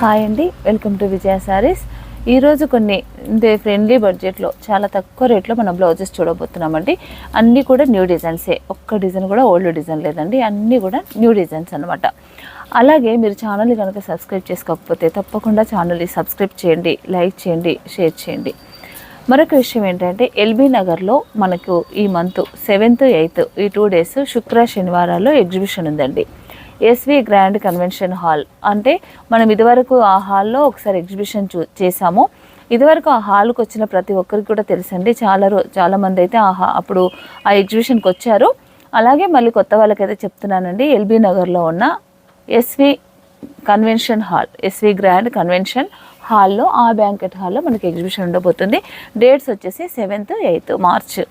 Hi అండి, welcome to విజయ శారీస్. ఈరోజు కొన్ని ఫ్రెండ్లీ బడ్జెట్లో చాలా తక్కువ రేట్లో మనం బ్లౌజెస్ చూడబోతున్నామండి. అన్నీ కూడా న్యూ డిజైన్సే, ఒక్క డిజైన్ కూడా ఓల్డ్ డిజైన్ లేదండి, అన్నీ కూడా న్యూ డిజైన్స్ అనమాట. అలాగే మీరు ఛానల్ని కనుక సబ్స్క్రైబ్ చేసుకోకపోతే తప్పకుండా ఛానల్ని సబ్స్క్రైబ్ చేయండి, లైక్ చేయండి, షేర్ చేయండి. మరొక విషయం ఏంటంటే ఎల్బీ నగర్లో మనకు ఈ మంత్ 7th 8th ఈ 2 days శుక్ర శనివారాల్లో ఎగ్జిబిషన్ ఉందండి. ఎస్వి గ్రాండ్ కన్వెన్షన్ హాల్ అంటే మనం ఇదివరకు ఆ హాల్లో ఒకసారి ఎగ్జిబిషన్ చేసాము. ఇదివరకు ఆ హాల్కి వచ్చిన ప్రతి ఒక్కరికి కూడా తెలుసండి, చాలామంది అయితే అప్పుడు ఆ ఎగ్జిబిషన్కి వచ్చారు. అలాగే మళ్ళీ కొత్త వాళ్ళకైతే చెప్తున్నానండి, ఎల్బీ నగర్లో ఉన్న SV convention hall, SV grand convention హాల్లో, ఆ బ్యాంకెట్ హాల్లో మనకి ఎగ్జిబిషన్ ఉండబోతుంది. డేట్స్ వచ్చేసి 7th 8th మార్చ్.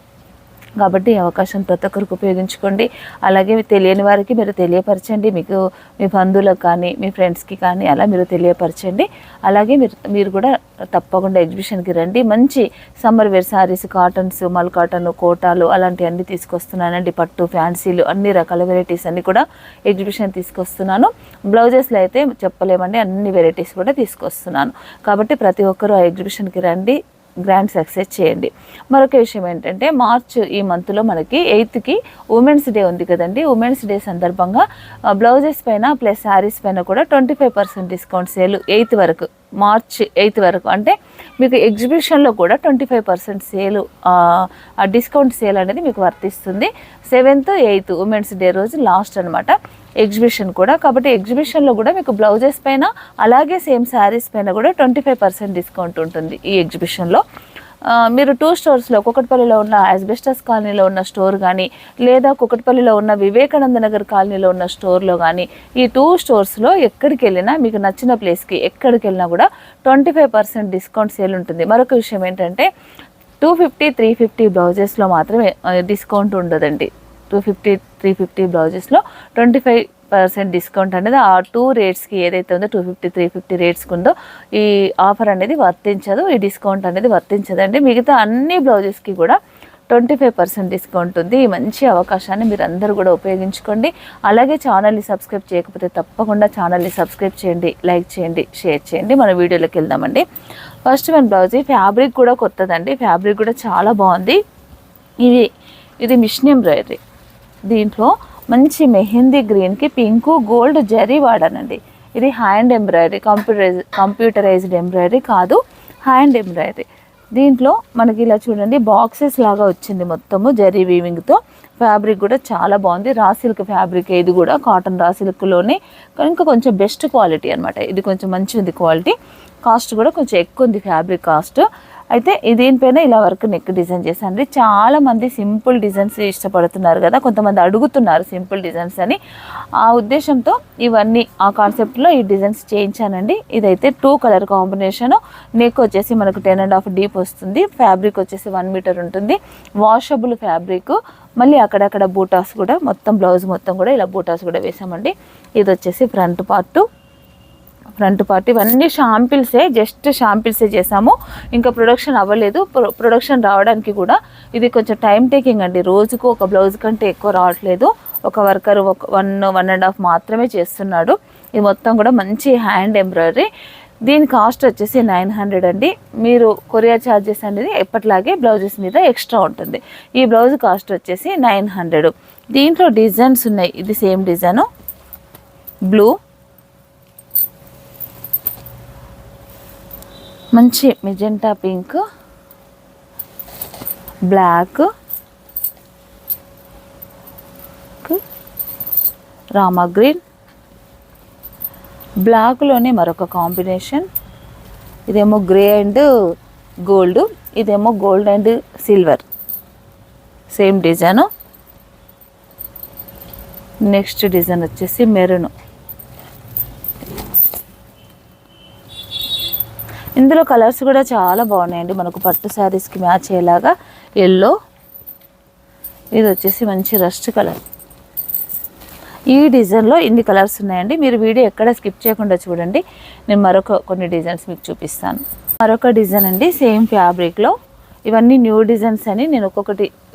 కాబట్టి ఈ అవకాశం ప్రతి ఒక్కరికి ఉపయోగించుకోండి. అలాగే తెలియని వారికి మీరు తెలియపరచండి, మీకు మీ బంధువులకు కానీ మీ ఫ్రెండ్స్కి కానీ అలా మీరు తెలియపరచండి. అలాగే మీరు కూడా తప్పకుండా ఎగ్జిబిషన్కి రండి. మంచి సమ్మర్ వేర్ శారీస్, కాటన్స్, మల్ కాటన్, కోటాలు అలాంటివన్నీ తీసుకొస్తున్నానండి. పట్టు, ఫ్యాన్సీలు అన్ని రకాల వెరైటీస్ అన్నీ కూడా ఎగ్జిబిషన్ తీసుకొస్తున్నాను. బ్లౌజెస్లో అయితే చెప్పలేమండి, అన్ని వెరైటీస్ కూడా తీసుకొస్తున్నాను. కాబట్టి ప్రతి ఒక్కరూ ఆ ఎగ్జిబిషన్కి రండి, గ్రాండ్ సక్సెస్ చేయండి. మరొక విషయం ఏంటంటే మార్చ్ ఈ మంత్లో మనకి 8th ఉమెన్స్ డే ఉంది కదండి. ఉమెన్స్ డే సందర్భంగా బ్లౌజెస్ పైన ప్లస్ శారీస్ పైన కూడా 25% డిస్కౌంట్ సేల్ 8th వరకు, మార్చ్ 8th వరకు. అంటే మీకు ఎగ్జిబిషన్లో కూడా 25% సేల్, ఆ డిస్కౌంట్ సేల్ అనేది మీకు వర్తిస్తుంది. 7th 8th ఉమెన్స్ డే రోజు లాస్ట్ అనమాట ఎగ్జిబిషన్ కూడా. కాబట్టి ఎగ్జిబిషన్లో కూడా మీకు బ్లౌజెస్ పైన అలాగే సేమ్ శారీస్ పైన కూడా 25% డిస్కౌంట్ ఉంటుంది ఈ ఎగ్జిబిషన్లో. మీరు 2 స్టోర్స్లో, కుకట్పల్లిలో ఉన్న యాస్బెస్టస్ కాలనీలో ఉన్న స్టోర్ కానీ, లేదా కుకట్పల్లిలో ఉన్న వివేకానంద నగర్ కాలనీలో ఉన్న స్టోర్లో కానీ, ఈ 2 స్టోర్స్లో ఎక్కడికి వెళ్ళినా మీకు నచ్చిన ప్లేస్కి ఎక్కడికి వెళ్ళినా కూడా 25% డిస్కౌంట్ సేల్ ఉంటుంది. మరొక విషయం ఏంటంటే 250 350 బ్లౌజెస్లో మాత్రమే డిస్కౌంట్ ఉండదండి. 250 350 బ్లౌజెస్లో 25% డిస్కౌంట్ అనేది ఆ 2 రేట్స్కి ఏదైతే ఉందో 250 350 రేట్స్కి ఉందో ఈ ఆఫర్ అనేది వర్తించదు, ఈ డిస్కౌంట్ అనేది వర్తించదండి. మిగతా అన్ని బ్లౌజెస్కి కూడా 25% డిస్కౌంట్ ఉంది. ఈ మంచి అవకాశాన్ని మీరు అందరూ కూడా ఉపయోగించుకోండి. అలాగే ఛానల్ని సబ్స్క్రైబ్ చేయకపోతే తప్పకుండా ఛానల్ని సబ్స్క్రైబ్ చేయండి, లైక్ చేయండి, షేర్ చేయండి. మన వీడియోలోకి వెళ్దామండి. ఫస్ట్ వన్ బ్లౌజ్, ఫ్యాబ్రిక్ కూడా కొత్తదండి, ఫ్యాబ్రిక్ కూడా చాలా బాగుంది. ఇది మిషన్ ఎంబ్రాయిడరీ. దీంట్లో మంచి మెహందీ గ్రీన్కి పింక్ గోల్డ్ జరీ వాడానండి. ఇది హ్యాండ్ ఎంబ్రాయిడరీ, కంప్యూటరైజ్డ్ ఎంబ్రాయిడరీ కాదు, హ్యాండ్ ఎంబ్రాయిడరీ. దీంట్లో మనకి ఇలా చూడండి బాక్సెస్ లాగా వచ్చింది మొత్తము జరీ వీవింగ్తో. ఫ్యాబ్రిక్ కూడా చాలా బాగుంది, రా సిల్క్ ఫ్యాబ్రిక్. ఇది కూడా కాటన్ రా సిల్క్లోనే ఇంకా కొంచెం బెస్ట్ క్వాలిటీ అనమాట. ఇది కొంచెం మంచి ఉంది క్వాలిటీ. కాస్ట్ కూడా కొంచెం ఎక్కువ ఉంది ఫ్యాబ్రిక్ కాస్ట్. అయితే దీనిపైన ఇలా వర్క్ నెక్ డిజైన్ చేశానండి. చాలామంది సింపుల్ డిజైన్స్ ఇష్టపడుతున్నారు కదా, కొంతమంది అడుగుతున్నారు సింపుల్ డిజైన్స్ అని. ఆ ఉద్దేశంతో ఇవన్నీ ఆ కాన్సెప్ట్లో ఈ డిజైన్స్ చేయించానండి. ఇదైతే 2 కలర్ కాంబినేషను. నెక్ వచ్చేసి మనకు 10.5 డీప్ వస్తుంది. ఫ్యాబ్రిక్ వచ్చేసి 1 మీటర్ ఉంటుంది. Washable fabric. మళ్ళీ అక్కడక్కడ బూటాస్ కూడా, మొత్తం బ్లౌజ్ మొత్తం కూడా ఇలా బూటాస్ కూడా వేసామండి. ఇది వచ్చేసి ఫ్రంట్ పార్ట్. ఇవన్నీ షాంపిల్సే, జస్ట్ షాంపిల్సే చేసాము, ఇంకా ప్రొడక్షన్ అవ్వలేదు. ప్రొడక్షన్ రావడానికి కూడా ఇది కొంచెం టైం టేకింగ్ అండి. రోజుకు ఒక బ్లౌజ్ కంటే ఎక్కువ రావట్లేదు. ఒక వర్కర్ 1.5 మాత్రమే చేస్తున్నాడు. ఇది మొత్తం కూడా మంచి హ్యాండ్ ఎంబ్రాయిడరీ. దీని కాస్ట్ వచ్చేసి 900 అండి. మీరు కొరియర్ ఛార్జెస్ అనేది ఎప్పటిలాగే బ్లౌజెస్ మీద ఎక్స్ట్రా ఉంటుంది. ఈ బ్లౌజ్ కాస్ట్ వచ్చేసి 900. దీంట్లో డిజైన్స్ ఉన్నాయి. ఇది సేమ్ డిజైను, బ్లూ, మంచి మెజెంటా పింక్, బ్లాక్, రామా గ్రీన్, బ్లాక్లోనే మరొక కాంబినేషన్. ఇదేమో గ్రే అండ్ గోల్డ్, ఇదేమో gold and silver, same design. Next design వచ్చేసి మెరూన్. ఇందులో కలర్స్ కూడా చాలా బాగున్నాయండి, మనకు పట్టు శారీస్కి మ్యాచ్ అయ్యేలాగా. ఎల్లో, ఇది వచ్చేసి మంచి రస్ట్ కలర్. ఈ డిజైన్లో ఇన్ని కలర్స్ ఉన్నాయండి. మీరు వీడియో ఎక్కడ స్కిప్ చేయకుండా చూడండి, నేను కొన్ని డిజైన్స్ మీకు చూపిస్తాను. మరొక డిజైన్ అండి, సేమ్ ఫ్యాబ్రిక్లో. ఇవన్నీ న్యూ డిజైన్స్ అని నేను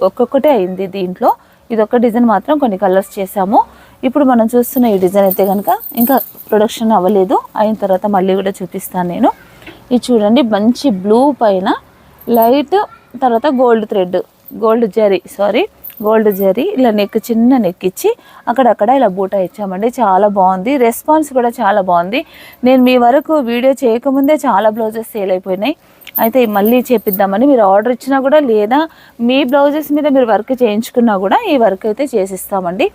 ఒక్కొక్కటే అయింది దీంట్లో. ఇదొక డిజైన్ మాత్రం కొన్ని కలర్స్ చేసాము. ఇప్పుడు మనం చూస్తున్న ఈ డిజైన్ అయితే కనుక ఇంకా ప్రొడక్షన్ అవ్వలేదు, అయిన తర్వాత మళ్ళీ కూడా చూపిస్తాను నేను. ఇది చూడండి, మంచి బ్లూ పైన లైట్, తర్వాత గోల్డ్ జరీ ఇలా చిన్న నెక్ ఇచ్చి అక్కడక్కడ ఇలా బూటా ఇచ్చామండి. చాలా బాగుంది, రెస్పాన్స్ కూడా చాలా బాగుంది. నేను మీ వరకు వీడియో చేయకముందే చాలా బ్లౌజెస్ సేల్ అయిపోయినాయి. అయితే మళ్ళీ చేపిద్దామని, మీరు ఆర్డర్ ఇచ్చినా కూడా లేదా మీ బ్లౌజెస్ మీద మీరు వర్క్ చేయించుకున్నా కూడా ఈ వర్క్ అయితే చేసిస్తామండి.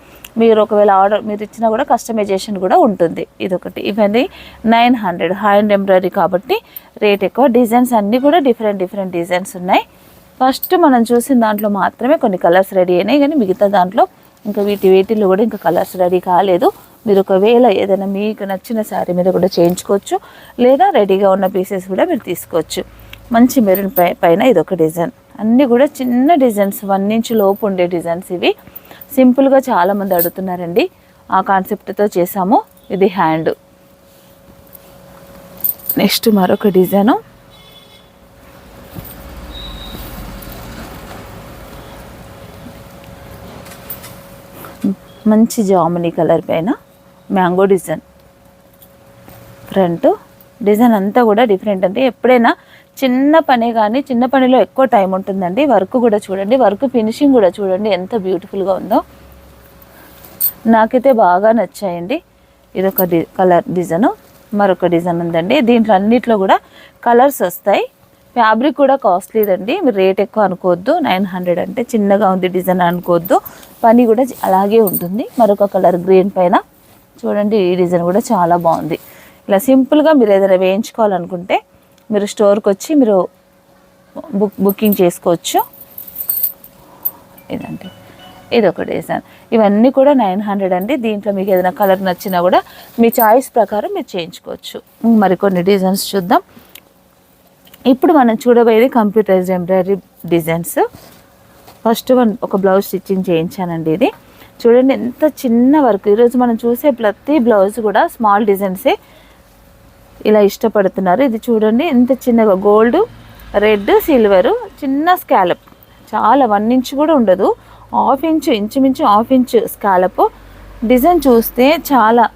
మీరు ఒకవేళ ఆర్డర్ మీరు ఇచ్చినా కూడా కస్టమైజేషన్ కూడా ఉంటుంది. ఇదొకటి. ఇవన్నీ 900 హ్యాండ్ ఎంబ్రాయిడరీ కాబట్టి రేట్ ఎక్కువ. డిజైన్స్ అన్నీ కూడా డిఫరెంట్ డిజైన్స్ ఉన్నాయి. ఫస్ట్ మనం చూసిన దాంట్లో మాత్రమే కొన్ని కలర్స్ రెడీ అయినాయి, కానీ మిగతా దాంట్లో ఇంకా వీటిలో కూడా ఇంకా కలర్స్ రెడీ కాలేదు. మీరు ఒకవేళ ఏదైనా మీకు నచ్చిన శారీ మీద కూడా చేయించుకోవచ్చు, లేదా రెడీగా ఉన్న పీసెస్ కూడా మీరు తీసుకోవచ్చు. మంచి మెరూన్ పైన ఇదొక డిజైన్. అన్నీ కూడా చిన్న డిజైన్స్, 1 ఇంచ్ లోపు ఉండే డిజైన్స్. ఇవి సింపుల్గా చాలామంది అడుగుతున్నారండి, ఆ కాన్సెప్ట్తో చేసాము. ఇది హ్యాండ్. నెక్స్ట్ మరొక డిజైను, మంచి జామునీ కలర్ పైన మ్యాంగో డిజైన్. ఫ్రంట్ డిజైన్ అంతా కూడా డిఫరెంట్. అంటే ఎప్పుడైనా చిన్న పనే కానీ చిన్న పనిలో ఎక్కువ టైం ఉంటుందండి. వర్క్ కూడా చూడండి, వర్క్ ఫినిషింగ్ కూడా చూడండి ఎంత బ్యూటిఫుల్గా ఉందో. నాకైతే బాగా నచ్చాయండి. ఇదొక కలర్ డిజైన్. మరొక డిజైన్ ఉందండి. దీంట్లో అన్నిట్లో కూడా కలర్స్ వస్తాయి. ఫ్యాబ్రిక్ కూడా కాస్ట్లీదండి, మీరు రేట్ ఎక్కువ అనుకోవద్దు. 900 అంటే చిన్నగా ఉంది డిజైన్ అనుకోవద్దు, పని కూడా అలాగే ఉంటుంది. మరొక కలర్ గ్రీన్ పైన చూడండి, ఈ డిజైన్ కూడా చాలా బాగుంది. ఇలా సింపుల్గా మీరు ఏదైనా వేయించుకోవాలనుకుంటే మీరు స్టోర్కి వచ్చి మీరు బుకింగ్ చేసుకోవచ్చు. ఇదండి, ఇదొక డిజైన్. ఇవన్నీ కూడా 900 అండి. దీంట్లో మీకు ఏదైనా కలర్ నచ్చినా కూడా మీ చాయిస్ ప్రకారం మీరు చేయించుకోవచ్చు. మరికొన్ని డిజైన్స్ చూద్దాం. ఇప్పుడు మనం చూడబోయేది కంప్యూటరైజ్డ్ ఎంబ్రాయిడరీ డిజైన్స్. ఫస్ట్ ఒక బ్లౌజ్ స్టిచ్చింగ్ చేయించానండి. ఇది చూడండి ఎంత చిన్న వర్క్. ఈరోజు మనం చూసే ప్రతి బ్లౌజ్ కూడా స్మాల్ డిజైన్సే ఇలా ఇష్టపడుతున్నారు. ఇది చూడండి ఎంత చిన్నగా, గోల్డ్, రెడ్, సిల్వరు, చిన్న స్కాలప్, చాలా 1 ఇంచ్ కూడా ఉండదు, ఇంచుమించు హాఫ్ ఇంచ్ స్కాలప్. డిజైన్ చూస్తే చాలా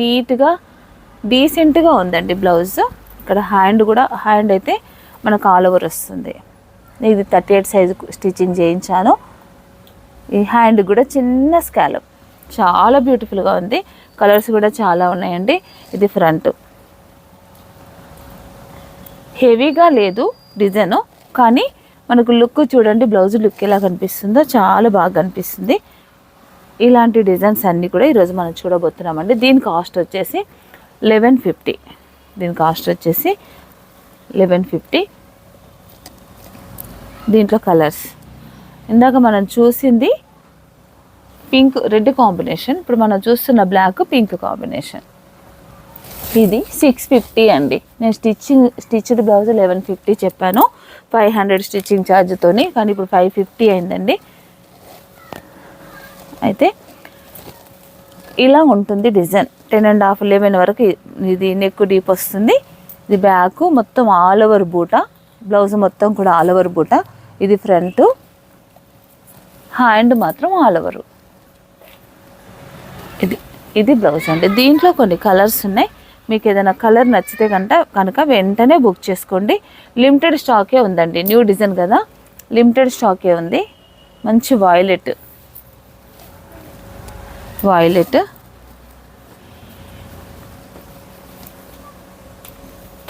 నీట్గా డీసెంట్గా ఉందండి బ్లౌజ్. ఇక్కడ హ్యాండ్ అయితే మనకు ఆల్ ఓవర్ వస్తుంది. ఇది 38 సైజు స్టిచ్చింగ్ చేయించాను. ఈ హ్యాండ్ కూడా చిన్న స్కాలప్, చాలా బ్యూటిఫుల్గా ఉంది. కలర్స్ కూడా చాలా ఉన్నాయండి. ఇది ఫ్రంట్. హెవీగా లేదు డిజైన్, కానీ మనకు లుక్ చూడండి, బ్లౌజ్ లుక్ ఎలా కనిపిస్తుందో చాలా బాగా కనిపిస్తుంది. ఇలాంటి డిజైన్స్ అన్నీ కూడా ఈరోజు మనం చూడబోతున్నామండి. దీని కాస్ట్ వచ్చేసి 1150. దీని కాస్ట్ వచ్చేసి 1150. దీంట్లో కలర్స్ ఇందాక మనం చూసింది పింక్ రెడ్ కాంబినేషన్, ఇప్పుడు మనం చూస్తున్న బ్లాక్ పింక్ కాంబినేషన్. ఇది 650 అండి. నేను స్టిచ్డ్ బ్లౌజ్ 1150 చెప్పాను, 500 స్టిచ్చింగ్ ఛార్జ్తోని, కానీ ఇప్పుడు 550 అయిందండి. అయితే ఇలా ఉంటుంది డిజైన్. 10.5 11 వరకు ఇది నెక్ డీప్ వస్తుంది. ఇది బ్యాక్ మొత్తం ఆల్ ఓవర్ బూట, బ్లౌజ్ మొత్తం కూడా ఆల్ ఓవర్ బూట. ఇది ఫ్రంట్, హ్యాండ్ మాత్రం ఆల్ ఓవర్. ఇది బ్లౌజ్ అండి. దీంట్లో కొన్ని కలర్స్ ఉన్నాయి. మీకు ఏదైనా కలర్ నచ్చితే కనుక వెంటనే బుక్ చేసుకోండి. లిమిటెడ్ స్టాకే ఉందండి, న్యూ డిజైన్ కదా, లిమిటెడ్ స్టాకే ఉంది. మంచి వాయిలెట్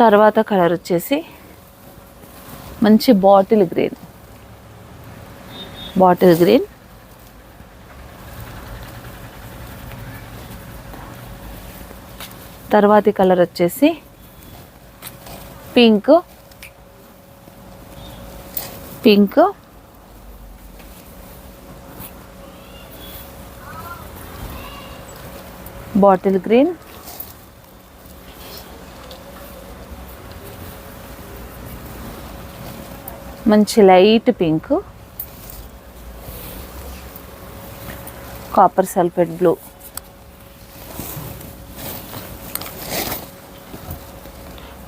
తర్వాత కలర్ వచ్చేసి మంచి బాటిల్ గ్రీన్. తర్వాతి కలర్ వచ్చేసి పింక్, బాటిల్ గ్రీన్, మంచి light pink, copper sulphate blue.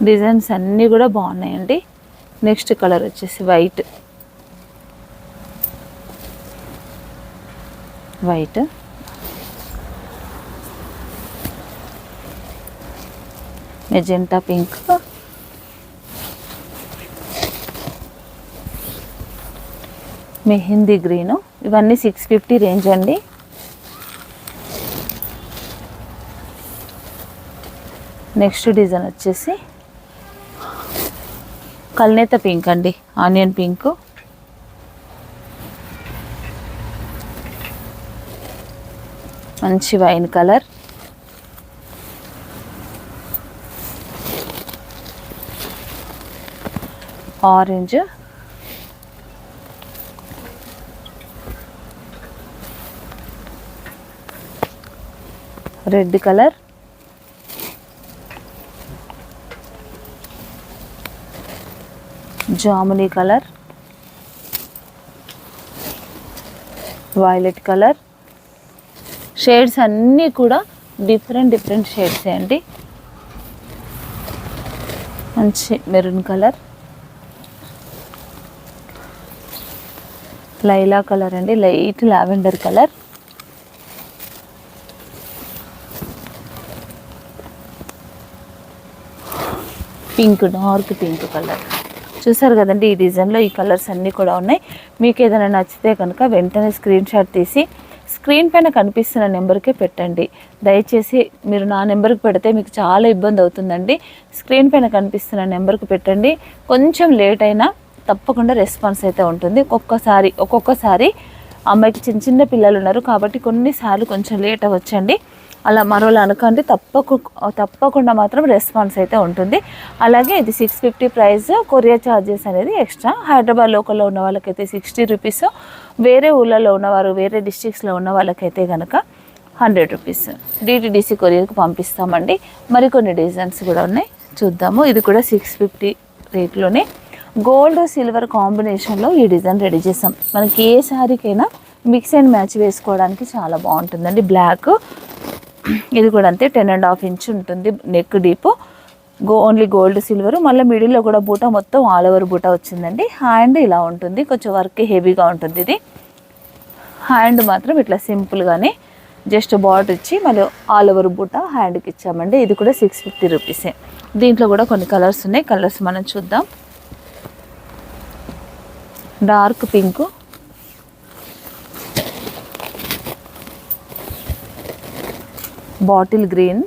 Designs అన్నీ కూడా బాగున్నాయండి. నెక్స్ట్ కలర్ వచ్చేసి white. Magenta pink, mehndi green. ఇవన్నీ 650 రేంజ్ అండి. నెక్స్ట్ డిజైన్ వచ్చేసి కల్నేత పింక్ అండి, ఆనియన్ పింక్. మంచి wine colour, orange, red colour, jamuni colour, violet colour. Shades అన్నీ కూడా డిఫరెంట్ షేడ్స్ అండి. మంచి మెరూన్ కలర్, లైలా కలర్ అండి, light lavender colour, pink, dark pink colour. చూసారు కదండి, ఈ డిజైన్లో ఈ కలర్స్ అన్నీ కూడా ఉన్నాయి. మీకు ఏదైనా నచ్చితే కనుక వెంటనే స్క్రీన్ షాట్ తీసి స్క్రీన్ పైన కనిపిస్తున్న నెంబర్కే పెట్టండి. దయచేసి మీరు నా నెంబర్కి పెడితే మీకు చాలా ఇబ్బంది అవుతుందండి. స్క్రీన్ పైన కనిపిస్తున్న నెంబర్కి పెట్టండి. కొంచెం లేట్ అయినా తప్పకుండా రెస్పాన్స్ అయితే ఉంటుంది. ఒక్కొక్కసారి అమ్మాయికి చిన్న పిల్లలు ఉన్నారు కాబట్టి కొన్నిసార్లు కొంచెం లేట్ అవ్వచ్చండి. అలా మరోలా అనకండి, తప్పకుండా మాత్రం రెస్పాన్స్ అయితే ఉంటుంది. అలాగే ఇది 650 ప్రైస్. కొరియర్ ఛార్జెస్ అనేది ఎక్స్ట్రా. హైదరాబాద్ లోకల్లో ఉన్న వాళ్ళకైతే 60 రూపీస్, వేరే ఊళ్ళలో ఉన్నవారు వేరే డిస్ట్రిక్ట్స్లో ఉన్న వాళ్ళకైతే కనుక 100 రూపీస్ డిటిడిసి కొరియర్కి పంపిస్తామండి. మరికొన్ని డిజైన్స్ కూడా ఉన్నాయి, చూద్దాము. ఇది కూడా 650 రేట్లోనే గోల్డ్ సిల్వర్ కాంబినేషన్లో ఈ డిజైన్ రెడీ చేసాం. మనకి ఏ శారీకైనా మిక్స్ అండ్ మ్యాచ్ వేసుకోవడానికి చాలా బాగుంటుందండి. బ్లాక్, ఇది కూడా అంతే 10.5 ఇంచ్ ఉంటుంది neck deep. Only gold silver. మళ్ళీ మిడిల్లో కూడా బూటా, మొత్తం ఆల్ ఓవర్ బూటా వచ్చిందండి. హ్యాండ్ ఇలా ఉంటుంది, కొంచెం వర్క్ హెవీగా ఉంటుంది. ఇది హ్యాండ్ మాత్రం ఇట్లా సింపుల్గానే జస్ట్ బార్డర్ ఇచ్చి మళ్ళీ ఆల్ ఓవర్ బూటా హ్యాండ్కి ఇచ్చామండి. ఇది కూడా 650 రూపీసే. దీంట్లో కూడా కొన్ని కలర్స్ ఉన్నాయి. కలర్స్ మనం చూద్దాం. డార్క్ పింక్, బాటిల్ గ్రీన్,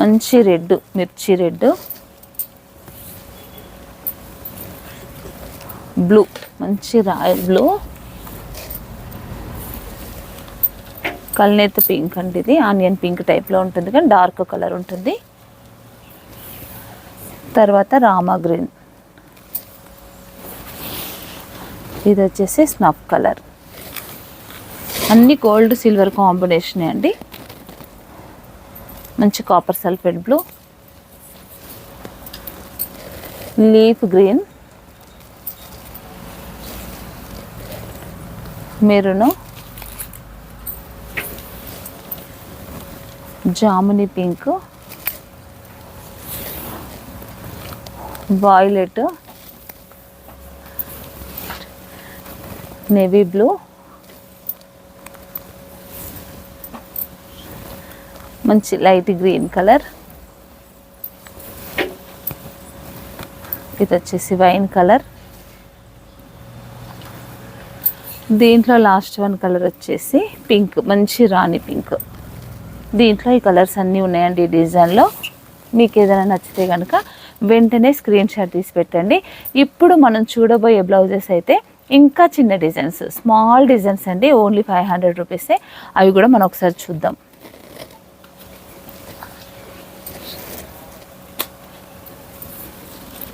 మంచి రెడ్, మిర్చి రెడ్, బ్లూ, మంచి రాయల్ బ్లూ, కల్నేత పింక్ అంటే ఇది ఆనియన్ పింక్ టైప్లో ఉంటుంది కానీ డార్క్ కలర్ ఉంటుంది. తర్వాత రామా గ్రీన్, ఇది వచ్చేసి స్నఫ్ కలర్. అన్ని గోల్డ్ సిల్వర్ కాంబినేషన్ అండి. మంచి copper sulphate blue, leaf green, maroon, jamuni pink, violet, navy blue, మంచి లైట్ గ్రీన్ కలర్, ఇది వచ్చేసి వైన్ కలర్. దీంట్లో లాస్ట్ వన్ కలర్ వచ్చేసి పింక్, మంచి రాణి పింక్. దీంట్లో ఈ కలర్స్ అన్నీ ఉన్నాయండి ఈ డిజైన్లో. మీకు ఏదైనా నచ్చితే కనుక వెంటనే స్క్రీన్ షాట్ తీసి పెట్టండి. ఇప్పుడు మనం చూడబోయే బ్లౌజెస్ అయితే ఇంకా చిన్న డిజైన్స్, స్మాల్ డిజైన్స్ అండి. ఓన్లీ 500 రూపీసే. అవి కూడా మనం ఒకసారి చూద్దాం.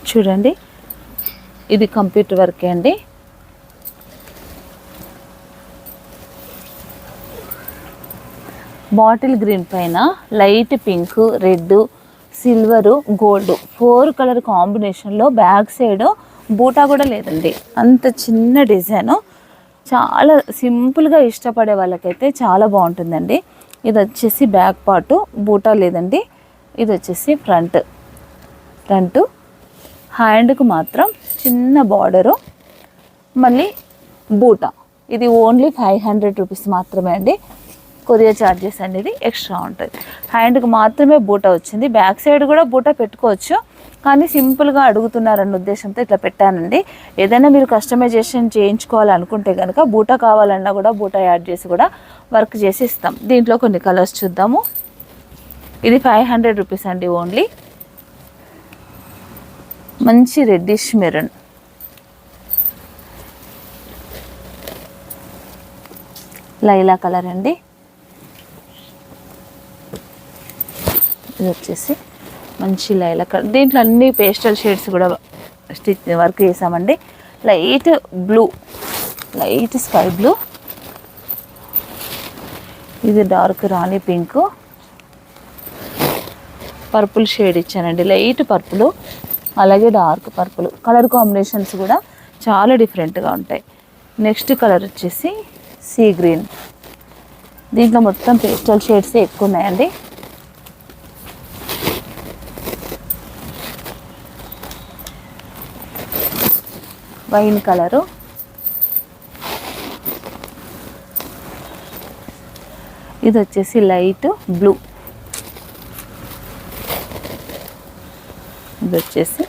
చూడండి, ఇది కంప్యూటర్ వర్కే అండి. బాటిల్ గ్రీన్ పైన light pink, red, silver, gold 4 colour కాంబినేషన్లో బ్యాక్ సైడ్ బూటా కూడా లేదండి. అంత చిన్న డిజైను, చాలా సింపుల్గా ఇష్టపడే వాళ్ళకైతే చాలా బాగుంటుందండి. ఇది వచ్చేసి బ్యాక్ పార్ట్, బూటా లేదండి. ఇది వచ్చేసి ఫ్రంట్. హ్యాండ్కు మాత్రం చిన్న బార్డరు, మళ్ళీ బూటా. ఇది ఓన్లీ 500 రూపీస్ మాత్రమే అండి. కొరియర్ ఛార్జెస్ అనేది ఎక్స్ట్రా ఉంటుంది. హ్యాండ్కి మాత్రమే బూటా వచ్చింది. బ్యాక్ సైడ్ కూడా బూటా పెట్టుకోవచ్చు, కానీ సింపుల్గా అడుగుతున్నారన్న ఉద్దేశంతో ఇట్లా పెట్టానండి. ఏదైనా మీరు కస్టమైజేషన్ చేయించుకోవాలనుకుంటే కనుక బూటా కావాలన్నా కూడా బూటా యాడ్ చేసి కూడా వర్క్ చేసి ఇస్తాం. దీంట్లో కొన్ని కలర్స్ చూద్దాము. ఇది 500 రూపీస్ అండి ఓన్లీ. మంచి రెడ్డిష్ మెరూన్, లైలా కలర్ అండి. ఇది వచ్చేసి మంచి లైలా కలర్. దీంట్లో అన్ని పేస్టల్ షేడ్స్ కూడా వర్క్ చేసామండి. Light blue, light sky blue, ఇది dark rani pink, purple shade ఇచ్చానండి, లైట్ పర్పుల్, అలాగే డార్క్ పర్పుల్. కలర్ కాంబినేషన్స్ కూడా చాలా డిఫరెంట్గా ఉంటాయి. నెక్స్ట్ కలర్ వచ్చేసి సీ గ్రీన్. దీంట్లో మొత్తం పేస్టల్ షేడ్స్ ఎక్కువ ఉన్నాయండి. వైన్ కలరు, ఇది వచ్చేసి లైట్ బ్లూ, ఇది వచ్చేసి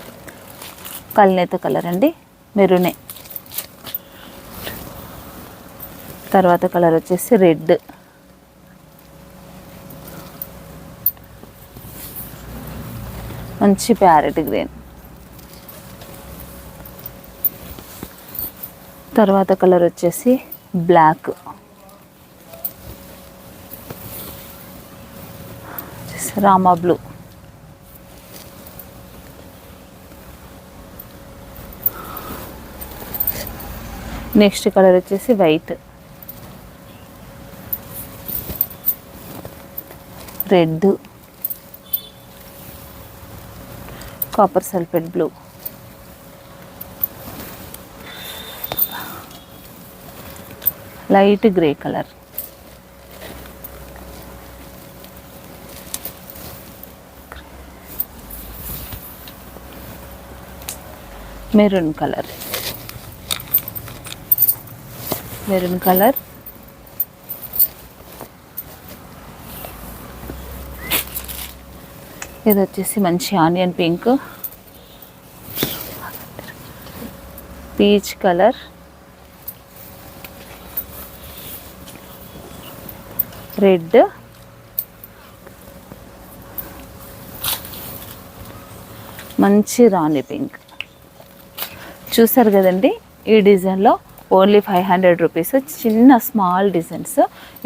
కల్నేత కలర్ అండి, మెరూనే. తర్వాత కలర్ వచ్చేసి రెడ్, మంచి ప్యారెట్ గ్రీన్. తర్వాత కలర్ వచ్చేసి బ్లాక్, రామా బ్లూ, నెక్స్ట్ కలర్ వచ్చేసి white, red, copper sulphate blue, light grey colour, maroon colour, maroon colour, ఇది వచ్చేసి మంచి onion pink, peach colour, red, మంచి రాణి పింక్. చూసారు కదండి, ఈ డిజైన్లో ఓన్లీ 500 రూపీస్. చిన్న స్మాల్ డిజైన్స్.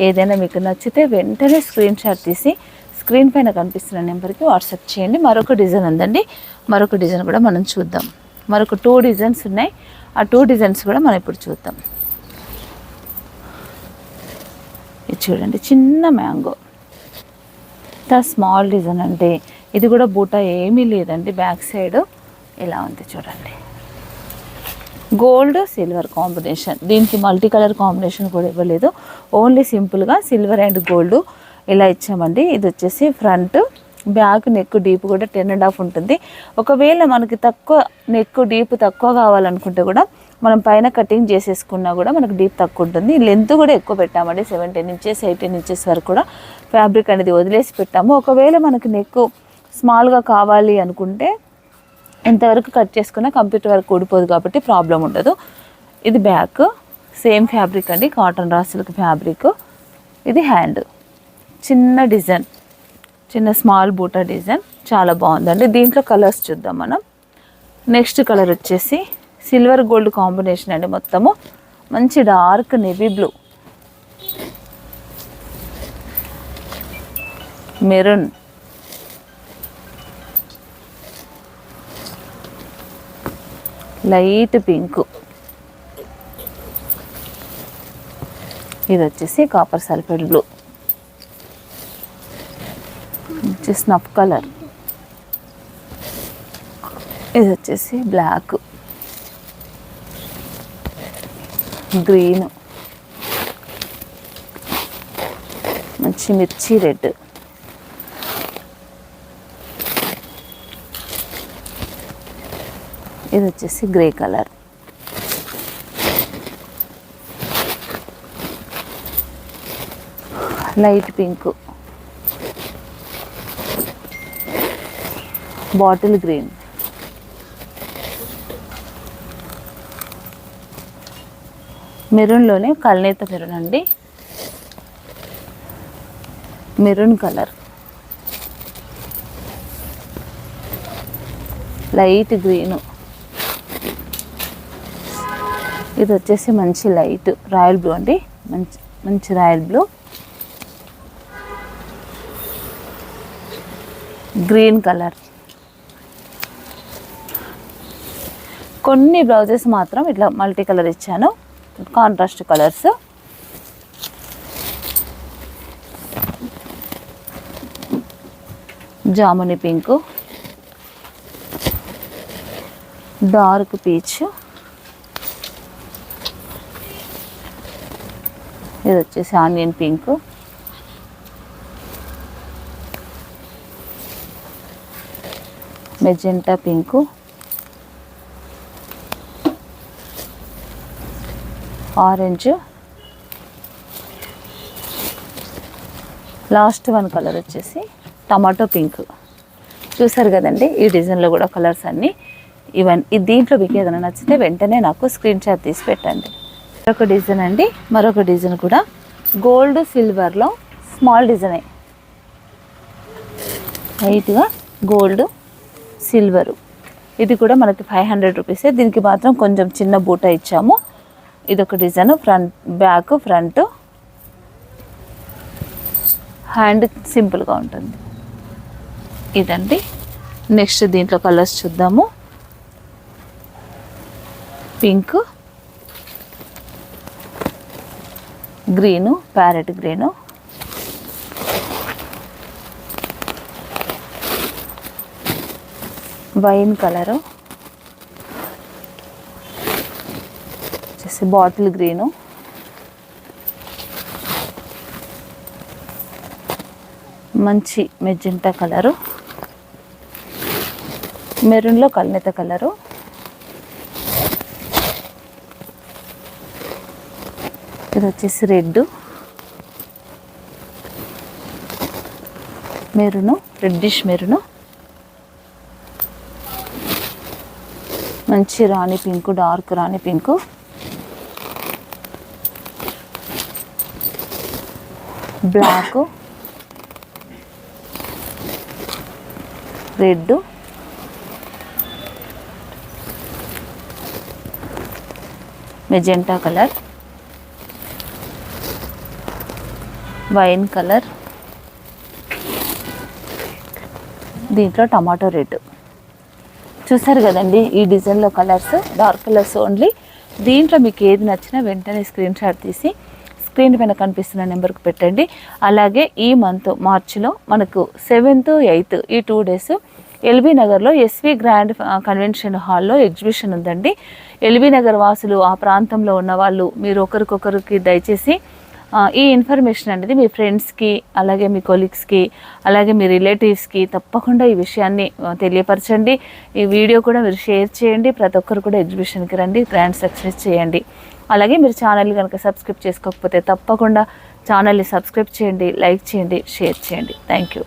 ఏదైనా మీకు నచ్చితే వెంటనే స్క్రీన్ షాట్ తీసి స్క్రీన్ పైన కనిపిస్తున్న నెంబర్కి వాట్సాప్ చేయండి. మరొక డిజైన్ ఉందండి, మరొక డిజైన్ కూడా మనం చూద్దాం. మరొక 2 డిజైన్స్ ఉన్నాయి, ఆ 2 డిజైన్స్ కూడా మనం ఇప్పుడు చూద్దాం. ఇది చూడండి, చిన్న మ్యాంగో, ఇంత స్మాల్ డిజైన్ అంటే. ఇది కూడా బూటా ఏమీ లేదండి, బ్యాక్ సైడ్ ఇలా ఉంది చూడండి. గోల్డ్ సిల్వర్ కాంబినేషన్, దీనికి మల్టీ కలర్ కాంబినేషన్ కూడా ఇవ్వలేదు, ఓన్లీ సింపుల్గా సిల్వర్ అండ్ గోల్డ్ ఇలా ఇచ్చామండి. ఇది వచ్చేసి ఫ్రంట్, బ్యాక్ నెక్ డీప్ కూడా 10.5 ఉంటుంది. ఒకవేళ మనకి తక్కువ నెక్ డీప్ తక్కువ కావాలనుకుంటే కూడా మనం పైన కటింగ్ చేసేసుకున్నా కూడా మనకు డీప్ తక్కువ ఉంటుంది. లెంత్ కూడా ఎక్కువ పెట్టామండి, 17 ఇంచెస్ 18 ఇంచెస్ వరకు కూడా ఫ్యాబ్రిక్ అనేది వదిలేసి పెట్టాము. ఒకవేళ మనకి నెక్ స్మాల్గా కావాలి అనుకుంటే ఎంతవరకు కట్ చేసుకున్నా కంప్యూటర్ వరకు ఊడిపోదు కాబట్టి ప్రాబ్లం ఉండదు. ఇది బ్యాక్, సేమ్ ఫ్యాబ్రిక్ అండి, కాటన్ రా సిల్క్ ఫ్యాబ్రిక్. ఇది హ్యాండ్, చిన్న డిజైన్, చిన్న స్మాల్ బూటా డిజైన్, చాలా బాగుందండి. దీంట్లో కలర్స్ చూద్దాం మనం. నెక్స్ట్ కలర్ వచ్చేసి సిల్వర్ గోల్డ్ కాంబినేషన్ అండి, మొత్తము మంచి dark navy blue, maroon, light pink, ఇది వచ్చేసి copper sulphate blue, snuff colour, ఇది వచ్చేసి బ్లాక్, గ్రీన్, మంచి మిర్చి రెడ్, ఇది వచ్చేసి grey colour, light pink, bottle green, మెరూన్లోనే కల్నేత మెరూన్ అండి, మెరూన్ కలర్, లైట్ గ్రీను, ఇది వచ్చేసి మంచి లైట్ రాయల్ బ్లూ అండి, మంచి మంచి రాయల్ బ్లూ, గ్రీన్ కలర్. కొన్ని బ్లౌజెస్ మాత్రం ఇట్లా మల్టీ కలర్ ఇచ్చాను, కాంట్రాస్ట్ కలర్స్. జాముని పింక్, డార్క్ పీచ్, ఇది వచ్చేసి onion pink, magenta pink, orange, last one colour వచ్చేసి టమాటో పింక్. చూసారు కదండి, ఈ డిజైన్లో కూడా కలర్స్ అన్నీ ఇవన్నీ. దీంట్లో మీకు ఏదైనా నచ్చితే వెంటనే నాకు స్క్రీన్ షాట్ తీసి పెట్టండి. మరొక డిజైన్ అండి, మరొక డిజైన్ కూడా గోల్డ్ సిల్వర్లో స్మాల్ డిజైనే, లైట్గా గోల్డ్ సిల్వరు. ఇది కూడా మనకి 500 రూపీసే. దీనికి మాత్రం కొంచెం చిన్న బూట ఇచ్చాము. ఇదొక design, front back front hand సింపుల్గా ఉంటుంది ఇదండి. నెక్స్ట్ దీంట్లో కలర్స్ చూద్దాము. Pink, green, parrot green, wine colour, వచ్చేసి బాటిల్ గ్రీను, మంచి మెజెంటా కలరు, మెరూన్లో కల్నేత కలరు, ఇది వచ్చేసి రెడ్, మెరూను, రెడ్డిష్ మెరూను, మంచి రాణి pink, dark rani pink, black, red, magenta colour, wine colour, దీంట్లో టమాటో రెడ్. చూసారు కదండి, ఈ డిజైన్లో కలర్స్ డార్క్ కలర్స్ ఓన్లీ. దీంట్లో మీకు ఏది నచ్చినా వెంటనే స్క్రీన్ షాట్ తీసి స్క్రీన్ పైన కనిపిస్తున్న నెంబర్కి పెట్టండి. అలాగే ఈ మంత్ మార్చిలో మనకు 7th 8th ఈ 2 days ఎల్బీ నగర్లో ఎస్వి గ్రాండ్ కన్వెన్షన్ హాల్లో ఎగ్జిబిషన్ ఉందండి. ఎల్బీ నగర్ వాసులు, ఆ ప్రాంతంలో ఉన్న వాళ్ళు మీరు ఒకరికొకరికి దయచేసి ఈ ఇన్ఫర్మేషన్ అనేది మీ ఫ్రెండ్స్కి, అలాగే మీ కొలీగ్స్కి, అలాగే మీ రిలేటివ్స్కి తప్పకుండా ఈ విషయాన్ని తెలియపరచండి. ఈ వీడియో కూడా మీరు షేర్ చేయండి. ప్రతి ఒక్కరు కూడా ఎగ్జిబిషన్కి రండి, గ్రాండ్ సక్సెస్ చేయండి. అలాగే మీరు ఛానల్ కనుక సబ్స్క్రైబ్ చేసుకోకపోతే తప్పకుండా ఛానల్ని సబ్స్క్రైబ్ చేయండి, లైక్ చేయండి, షేర్ చేయండి. Thank you.